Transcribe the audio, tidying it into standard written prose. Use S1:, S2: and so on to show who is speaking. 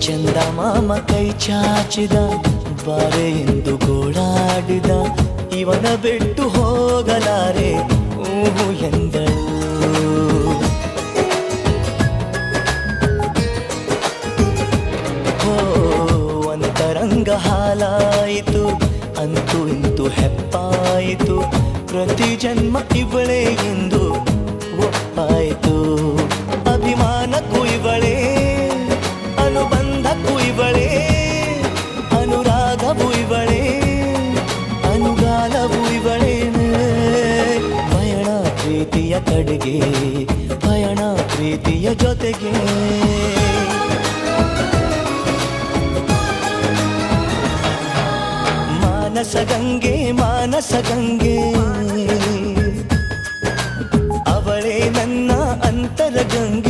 S1: ಚಂದ ಮಾಮ ಕೈ ಚಾಚಿದ, ಬಾರೆ ಎಂದು ಗೋಳಾಡಿದ, ಇವನ ಬಿಟ್ಟು ಹೋಗಲಾರೆ ಊಹು ಎಂದಳು. ಅಂತರಂಗ ಹಾಲಾಯಿತು, ಅಂತೂ ಇಂತೂ ಹೆಪ್ಪಾಯಿತು, ಪ್ರತಿ ಜನ್ಮ ಇವಳೇ ಎಂದು ಒಪ್ಪಾಯಿತು. ಅಭಿಮಾನಕ್ಕೂ ಇವಳೇ, ಅನುಬಂಧಕ್ಕೂ ಇವಳೇ, ಅನುರಾಗವೂ ಇವಳೇ, ಅನುಗಾಲವೂ ಇವಳೇನೆ. ಪಯಣ ಪ್ರೀತಿಯ ಕಡೆಗೆ, ಪಯಣ ಪ್ರೀತಿಯ ಜೊತೆಗೆ. ಮಾನಸ ಗಂಗೆ, ಮಾನಸ ಗಂಗೆ, ಅವಳೇ ನನ್ನ ಅಂತರ ಗಂಗೆ.